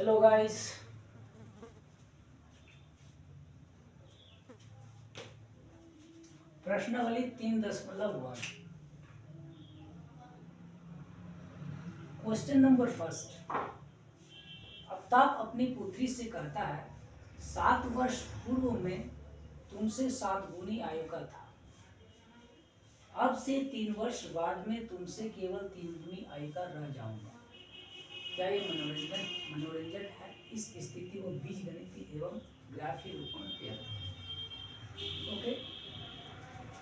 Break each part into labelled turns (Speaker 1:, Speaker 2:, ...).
Speaker 1: Hello guys. प्रश्नावली 3.1। Question number first. Aftab अपनी पुत्री से कहता है 7 वर्ष पूर्व में तुमसे 7 गुनी आयु का था। अब से 3 वर्ष बाद में तुमसे केवल 3 गुनी आयु का रह जाऊंगा। क्या ये मनोरंजन है? इस स्थिति को बीजगणितीय एवं ग्राफीय रूप में व्यक्त। ओके।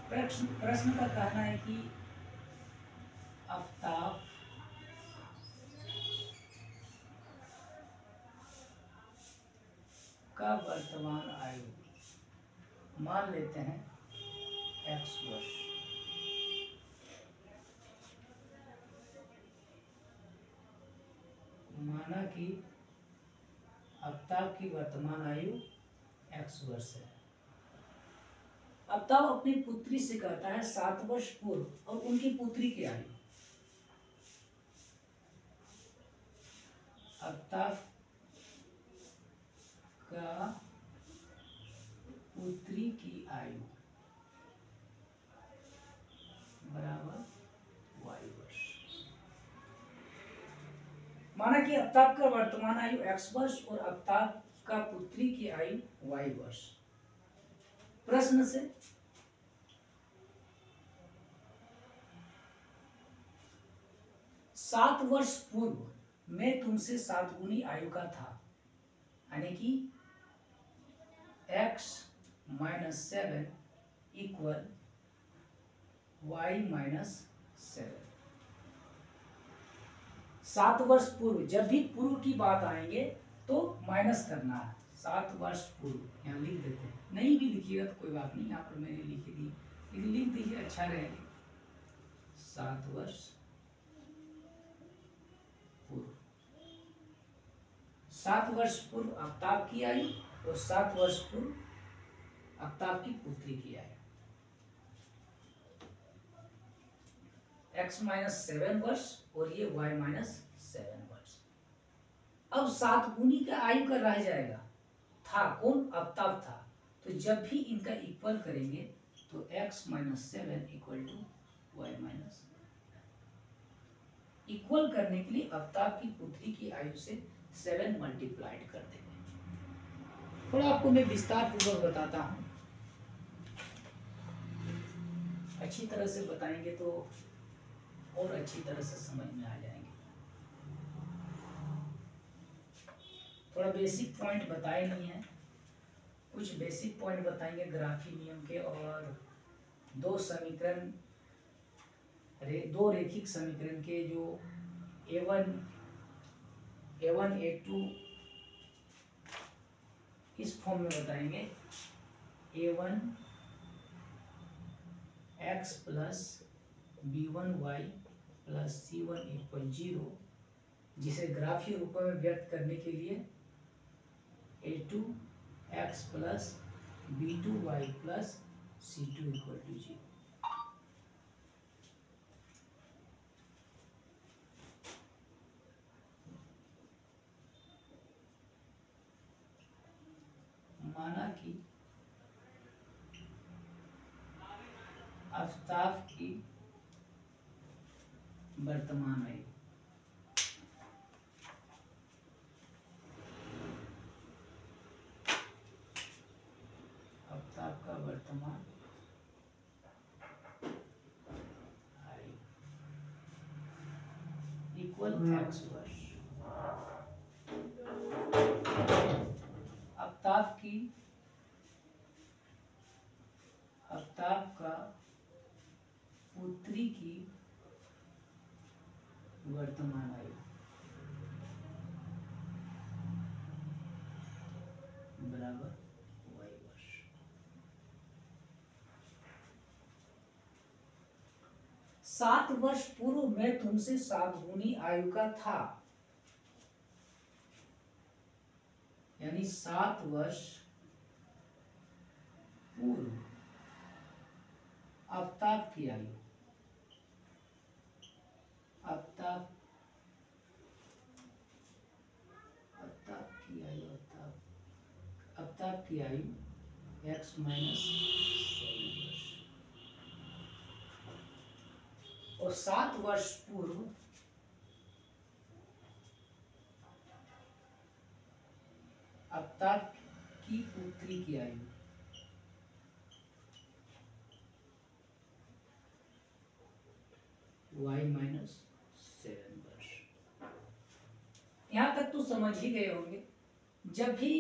Speaker 1: प्रश्न का कहना है कि आफ्ताब का वर्तमान आयु मान लेते हैं x वर्ष। माना कि आफ्ताब की वर्तमान आयु x वर्ष है। आफ्ताब अपनी पुत्री से कहता है 7 वर्ष पूर्व और उनकी पुत्री की आयु। आफ्ताब का पुत्री की आयु बराबर y वर्ष। माना कि आफ्ताब का वर्तमान आयु x वर्ष और आफ्ताब का पुत्री की आयु y वर्ष। प्रश्न से 7 वर्ष पूर्व मैं तुमसे 7 गुनी आयु का था, यानी कि x - 7 इक्वल y - 7। 7 वर्ष पूर्व, जब भी पूर्व की बात आएंगे तो माइनस करना है। 7 वर्ष पूर्व यहाँ लिख देते हैं, नहीं भी लिखिएगा तो कोई बात नहीं, यहाँ पर मैंने लिख दी, लेकिन लिख दीजिए अच्छा रहेगा। 7 वर्ष पूर्व, 7 वर्ष पूर्व आफ्ताब की आयु और 7 वर्ष पूर्व आफ्ताब की पुत्री की आयु। x - 7 वर्ष और ये y - 7 वर्ष। अब 7 गुनी का आयु का रह जाएगा, था कौन? आफ्ताब था। तो जब भी इनका इक्वल करेंगे तो x - 7 equal to y - equal करने के लिए आफ्ताब की पुत्री की आयु से 7 मल्टीप्लाइड कर देंगे। थोड़ा आपको मैं विस्तार पूर्वक बताता हूं, अच्छी तरह से बताएंगे तो और अच्छी तरह से समझ में आ जाएंगे। थोड़ा बेसिक पॉइंट बताए नहीं है, कुछ बेसिक पॉइंट बताएंगे ग्राफी नियम के, और दो समीकरण, दो रेखिक समीकरण के जो a1 a2 इस फॉर्म में बताएंगे। a1 x plus b1 y plus c1 equal 0, जिसे ग्राफीय रूप में व्यक्त करने के लिए a2 x plus b2 y plus c2 equal to 0। माना कि आफ्ताब की वर्तमान आयु इक्वल x वर्ष। आफ्ताब का पुत्री की वर्तमान आयु बराबर y वर्ष। 7 वर्ष पूर्व मैं तुमसे 7 गुनी आयु का था, यानी 7 वर्ष पूर्व आफ्ताब की आयु, आफ्ताब की आयु x माइनस 7 वर्ष, और 7 वर्ष पूर्व अफ्ताब की पुत्री की आयु y माइनस 7 वर्ष। यहां तक तो समझ ही गए होंगे। जब भी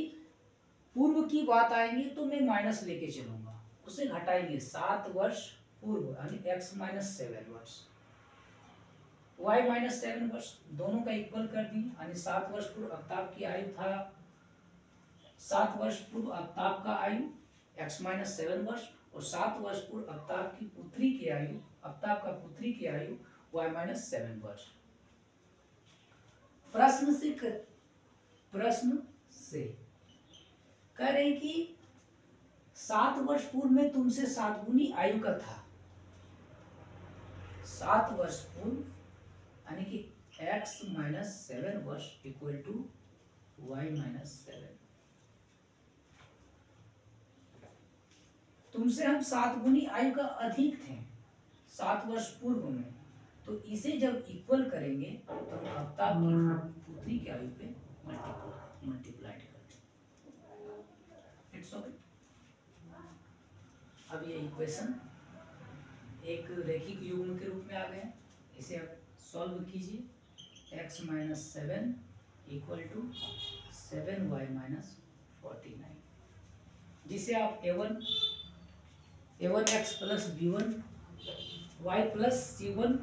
Speaker 1: पूर्व की बात आएंगी तो मैं माइनस लेके चलूंगा, उसे घटाएंगे। 7 वर्ष पूर्व यानी x माइनस 7 वर्ष, y माइनस 7 वर्ष, दोनों का इक्वल कर दी। यानी 7 वर्ष पूर्व अफ्ताब की आयु था, 7 वर्ष पूर्व अफ्ताब का आयु x माइनस 7 वर्ष, और 7 वर्ष पूर्व अफ्ताब की पुत्री की आयु, अफ्ताब का पुत्री की आयु y माइनस 7 वर्ष। प्रश्न से कह रहे कि 7 वर्ष पूर्व में तुमसे 7 गुनी आयु का था। 7 वर्ष पूर्व यानी कि x माइनस 7 वर्ष इक्वल टू y माइनस 7। तुमसे हम 7 गुनी आयु का अधिक थे 7 वर्ष पूर्व में, तो इसे जब इक्वल करेंगे तो हम अफ्ताब की पुत्री की आयु पे मल्टीप्लाइड कर देंगे। It's okay. अब ये इक्वेशन एक रेखिक युग्म के रूप में आ गए। इसे आप सॉल्व कीजिए। x minus 7 equal to 7y minus 49, जिसे आप a1x plus b1 y plus c1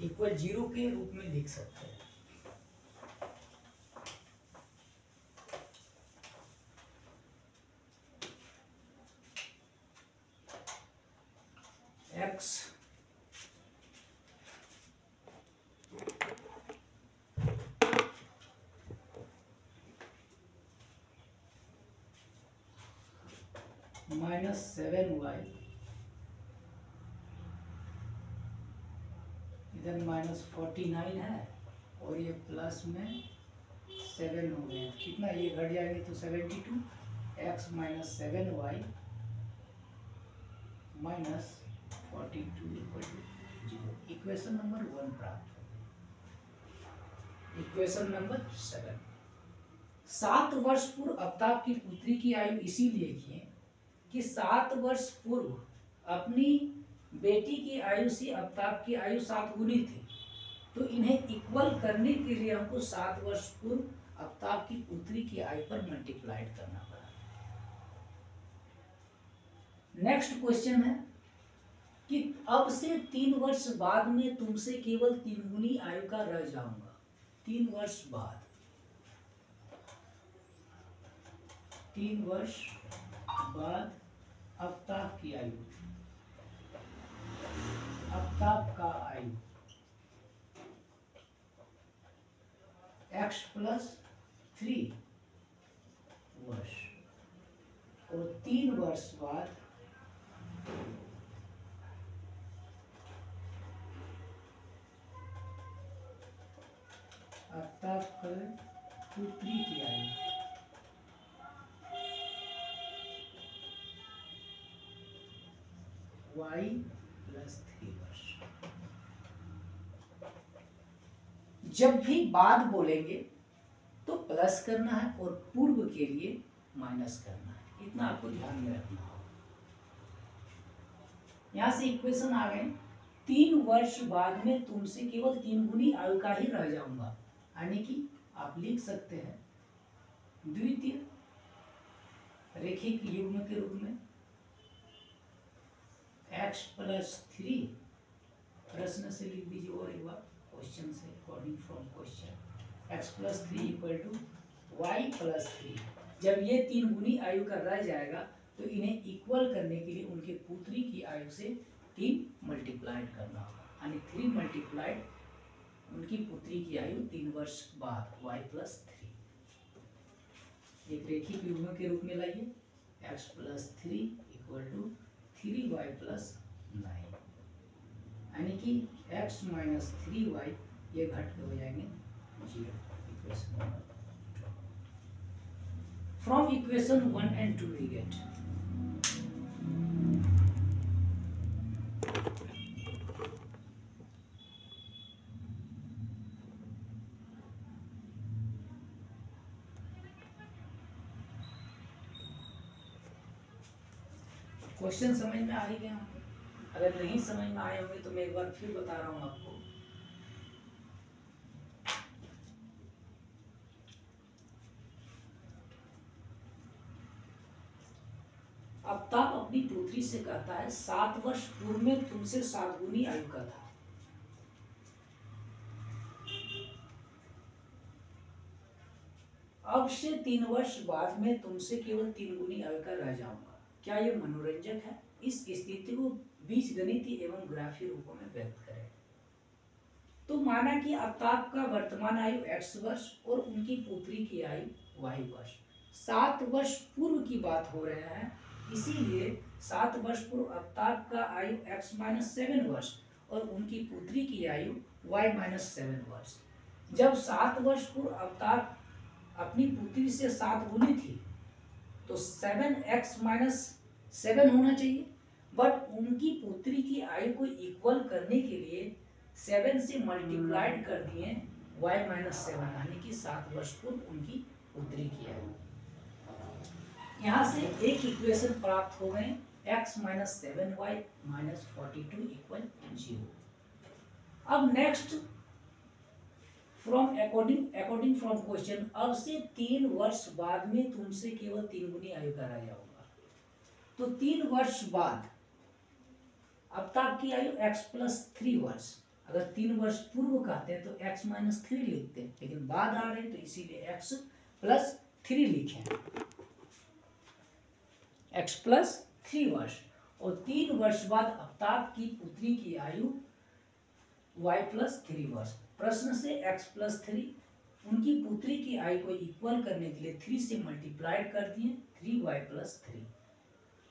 Speaker 1: equal 0 के रूप में लिख सकते हैं। x माइनस 7y, इधर माइनस 49 है और ये प्लस में 7 हो गया। कितना ये घट जाएंगे तो 72। x minus 7y minus 42 equal to 0। Equation number 1 प्राप्त हो गई। इक्वेशन नंबर 7, 7 वर्ष पूर्व अफ्ताब की पुत्री की आयु इसीलिए किए कि 7 वर्ष पूर्व अपनी बेटी की आयु से अफ्ताब की आयु 7 गुनी थी, तो इन्हें इक्वल करने के लिए हमको 7 वर्ष पूर्व अफ्ताब की पुत्री की आयु पर मल्टीप्लाइड करना पड़ा। नेक्स्ट क्वेश्चन है कि अब से 3 वर्ष बाद में तुमसे केवल 3 गुनी आयु का रह जाऊंगा। 3 वर्ष बाद, 3 वर्ष बाद अफ्ताब की आयु, अफ्ताब का आयु x प्लस 3 वर्ष, और 3 वर्ष बाद अफ्ताब की पुत्री की आयु y प्लस 3 वर्ष। जब भी बाद बोलेंगे तो प्लस करना है और पूर्व के लिए माइनस करना है, इतना आपको ध्यान में रखना होगा। यहां से इक्वेशन आ गए। 3 वर्ष बाद में तुमसे केवल 3 गुनी आयु का ही रह जाऊंगा, यानी कि आप लिख सकते हैं द्वितीय रेखिक युग्म के रूप में x प्लस 3, प्रश्न से लिख दीजिए और एक बार क्वेश्चन से, according from question, x plus 3 equal to y plus 3। जब ये 3 गुनी आयु का रह जाएगा तो इन्हें इक्वल करने के लिए उनके पुत्री की आयु से 3 मल्टीप्लाइड करना होगा, यानी 3 मल्टीप्लाइड उनकी पुत्री की आयु 3 वर्ष बाद y प्लस 3। एक रेखिक युग्म के रूप में लाइए। x plus 3 equal to 3y plus 9, यानी कि x माइनस 3y ये घट के हो जाएंगे 0। Equation number From equation 1 and 2 we get question समझ में आ ही गए होंगे। अगर नहीं समझ में आए होंगे तो मैं एक बार फिर बता रहा हूँ आपको। आफ्ताब अपनी पुत्री से कहता है 7 वर्ष पूर्व में तुमसे 7 गुनी आयु का था। अब से 3 वर्ष बाद में तुमसे केवल 3 गुनी आयु का रह जाऊंगा। क्या यह मनोरंजक है? इस स्थिति को बीजगणितीय एवं ग्राफीय रूपों में व्यक्त करें। तो माना कि आफ्ताब का वर्तमान आयु x वर्ष और उनकी पुत्री की आयु y वर्ष। 7 वर्ष पूर्व की बात हो रहा है, इसीलिए 7 वर्ष पूर्व आफ्ताब का आयु x-7 वर्ष और उनकी पुत्री की आयु y-7 वर्ष। जब 7 वर्ष पूर्व आफ्ताब अपनी पुत्री से 7 गुनी थी तो 7x-7 होना चाहिए, बट उनकी पुत्री की आयु को इक्वल करने के लिए 7 से मल्टीप्लाइड कर दिए y-7 यानी कि 7 वर्ष पूर्व उनकी पुत्री की आयु। यहाँ से एक इक्वेशन प्राप्त हो गए x-7y - 42 = 0। अब नेक्स्ट अकॉर्डिंग फ्रॉम क्वेश्चन, अब से 3 वर्ष बाद में तुमसे केवल 3 गुनी आयु का रह जाऊंगा। तो 3 वर्ष बाद आफ्ताब की आयु x+3 वर्ष। अगर 3 वर्ष पूर्व कहते हैं तो x-3 लिखते हैं, लेकिन बाद आ रहे हैं तो इसीलिए x+3 लिखें। x+3 वर्ष और 3 वर्ष बाद आफ्ताब की पुत्री की आयु y+3 वर्ष। प्रश्न से x+3 उनकी पुत्री की आयु को इक्वल करने के लिए 3 से मल्टीप्लाइड कर दिए 3y+3।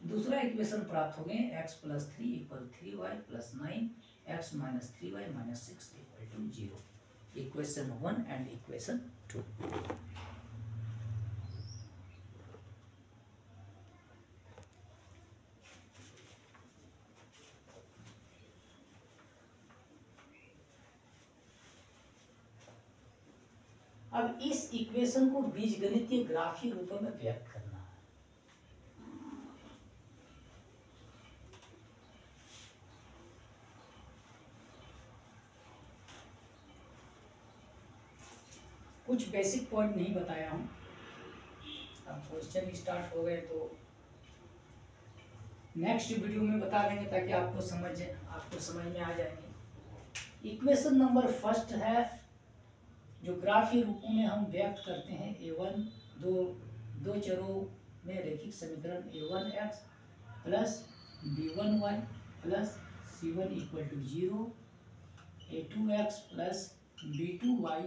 Speaker 1: दूसरा इक्वेशन प्राप्त हो गए x+3 = 3y + 9 x - 3y - 6 = 0। Equation 1 and equation 2। अब इस इक्वेशन को बीजगणितीय ग्राफीय रूपों में व्यक्त करना है। कुछ बेसिक पॉइंट नहीं बताया हूं, अब क्वेश्चन स्टार्ट हो गए तो नेक्स्ट वीडियो में बता देंगे ताकि आपको समझ में आ जाएंगे। इक्वेशन नंबर फर्स्ट है जो ग्राफीय रूपों में हम व्यक्त करते हैं a1 दो चरों में रैखिक समीकरण a1x + b1y + c1 = 0, a2x + b2y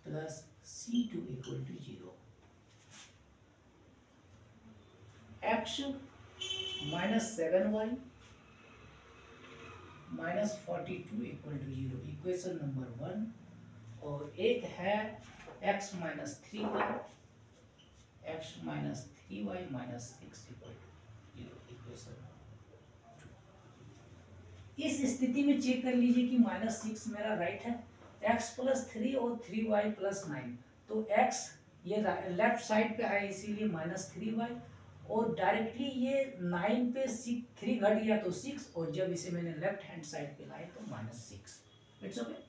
Speaker 1: + c2 = 0, x - 7y - 42 = 0 equation number 1। और एक है x - 3y - 6 = 0 इक्वेशन 2। इस स्थिति में चेक कर लीजिए कि -6 मेरा राइट है, x+3 और 3y + 9, तो x ये लेफ्ट साइड पे आया इसीलिए -3y, और डायरेक्टली ये 9 पे 3 घट गया तो 6, और जब इसे मैंने लेफ्ट हैंड साइड पे लाए तो -6। इट्स ओके,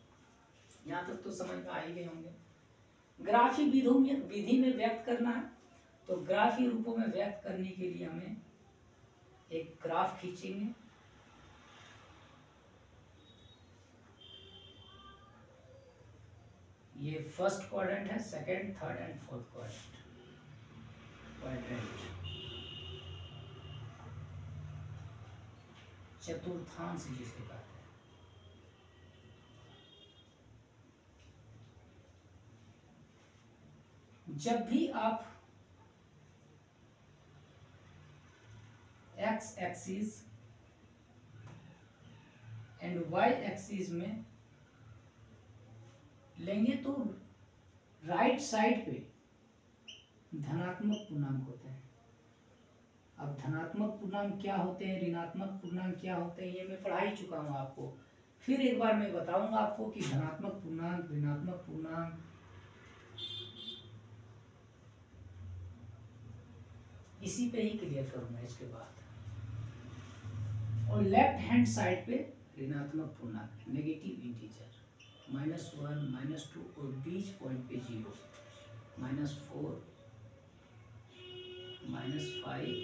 Speaker 1: यहाँ तक तो समझ में आ ही गए होंगे। ग्राफीय विधि में व्यक्त करना है, तो ग्राफीय रूपों में व्यक्त करने के लिए हमें एक ग्राफ खींचेंगे। ये फर्स्ट क्वाड्रेंट है, second, third and fourth quadrant. चतुर्थांश जिसे कहते हैं। जब भी आप x axis and y axis में लेंगे तो राइट साइड पे धनात्मक पूर्णांक होते हैं। अब धनात्मक पूर्णांक क्या होते हैं, ऋणात्मक पूर्णांक क्या होते हैं, ये मैं पढ़ा ही चुका हूँ आपको। फिर एक बार मैं बताऊंगा आपको कि धनात्मक पूर्णांक, ऋणात्मक पूर्णांक, इसी पे ही क्लियर करूंगा इसके बाद। और लेफ्ट हैंड साइड पे ऋणात्मक पूर्णांक, नेगेटिव इंटीजर, -1, -2 और बीच पॉइंट पे 0, -4, -5,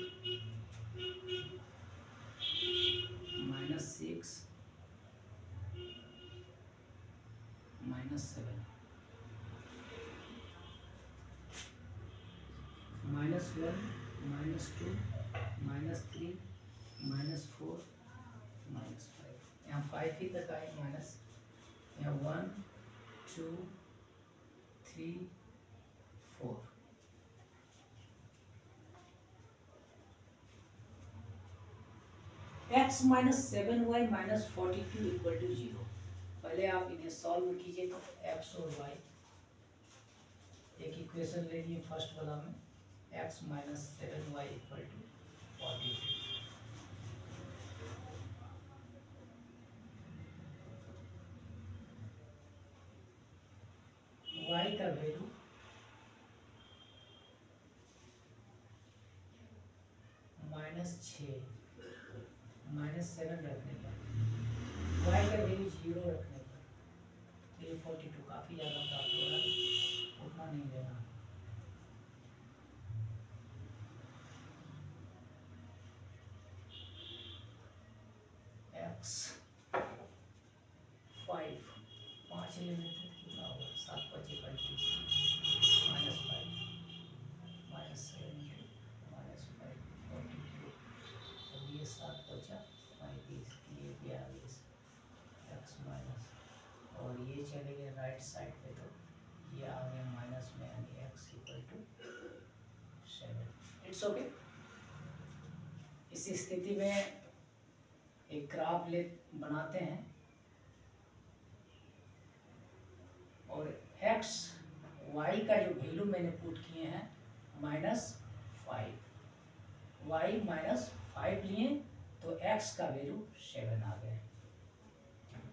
Speaker 1: -6, -7, -1, -2, -3, -4, -5, यहाँ 5 ही तक आए, माइनस यहाँ 1 2 3 4। x -7y -42 equal to 0। पहले आप इन्हें सॉल्व कीजिए तो x और y, एक इक्वेशन ले लिए फर्स्ट वाला में, x -7y equal to 42। y का वैल्यू -6, -7 रखने पर, y का वैल्यू 0 रखने पर ये 42 काफ़ी ज़्यादा प्राप्त हो रहा है, उतना नहीं लेना। x 5 लेने थे, कितना होगा, 7 × 5 = -5, -7 -5 42, अब ये 7 × 35, ये 42 x माइनस, और ये चले गए राइट साइड पे तो ये आ गया माइनस में, यानी x = 7। It's okay. इस स्थिति में एक ग्राफ बनाते हैं और x y का जो वैल्यू मैंने पुट किए हैं -5, y -5 लिए तो x का वैल्यू 7 आ गया।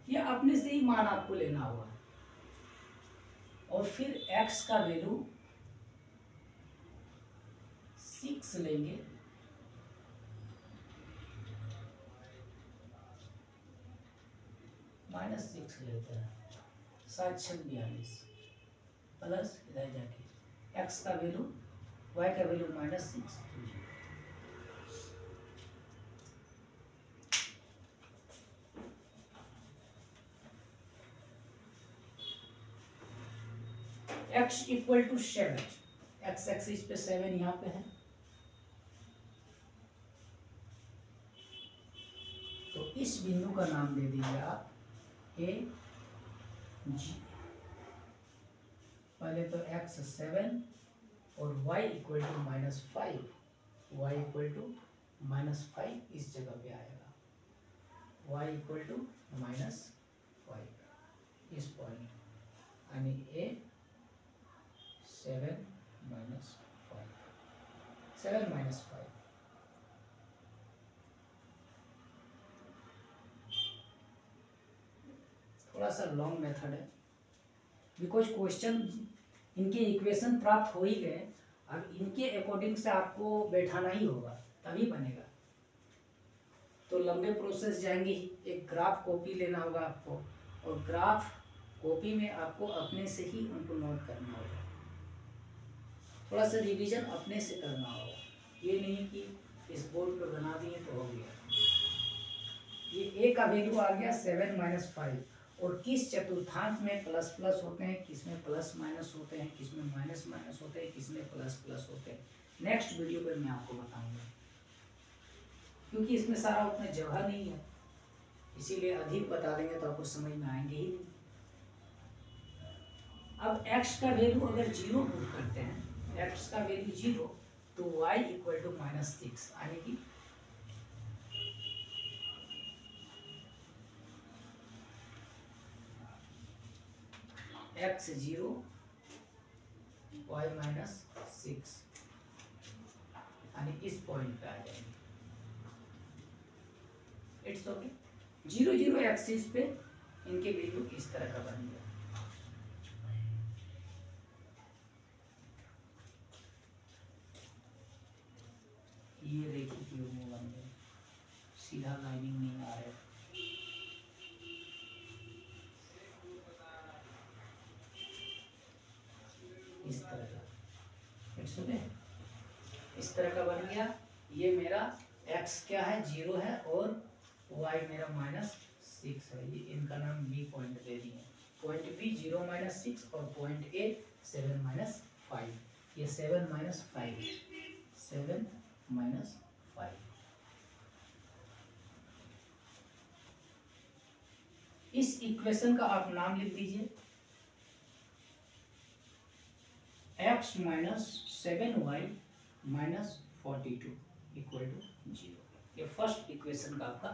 Speaker 1: ये अपने से ही मान आपको लेना होगा, और फिर x का वैल्यू 6 लेंगे, -6 लेते हैं, 7 × 6 = 42, प्लस इधर जाके x का वैल्यू, y का वैल्यू -6 तो 0। x = 7, x एक्सिस पे 7 यहाँ पे है, तो इस बिंदु का नाम दे दीजिए आप ए जी। पहले तो x 7 और y = -5, y = -5 इस जगह पे आएगा, y = -5 इस पॉइंट, यानी a 7 - 5, 7 - 5। थोड़ा सा लॉन्ग मेथड है, बिकॉज क्वेश्चन इनके इक्वेशन प्राप्त हो ही गए, अब इनके अकॉर्डिंग से आपको बैठाना ही होगा तभी बनेगा, तो लंबे प्रोसेस जाएंगे ही। एक ग्राफ कॉपी लेना होगा आपको, और ग्राफ कॉपी में आपको अपने से ही उनको नोट करना होगा, थोड़ा सा रिवीजन अपने से करना होगा, ये नहीं कि इस बोर्ड पर बना दिए तो हो गया। ये a का वैल्यू आ गया 7 - 5, और किस चतुर्थांश में प्लस प्लस होते हैं, किस में प्लस माइनस होते हैं, किस में माइनस माइनस होते हैं, किस में प्लस प्लस होते हैं, नेक्स्ट वीडियो पर मैं आपको बताऊंगा, क्योंकि इसमें सारा उतना जगह नहीं है, इसीलिए अधिक बता देंगे तो आपको समझ में आएंगे ही नहीं। अब x का वैल्यू अगर 0 पुट करते हैं, x का वैल्यू 0, तो y = -6, यानी कि x 0 y -6, यानी इस पॉइंट पे आ जाएंगे। It's okay. 0 0 एक्सिस पे इनके बिंदु इस तरह का बन गया। ये रेखिक युग्म बन गया, सीधा लाइनिंग नहीं आ रहा है। इस तरह का, इट्स ओके, इस तरह का बन गया। ये मेरा x क्या है, 0 है, और y मेरा -6 है। ये इनका नाम B पॉइंट दे दिए। पॉइंट B 0 -6 और पॉइंट A 7 -5। ये 7 - 5 है, 7 - 5। इस इक्वेशन का आप नाम लिख दीजिए, x - 7y - 42 = 0। ये फर्स्ट इक्वेशन का आपका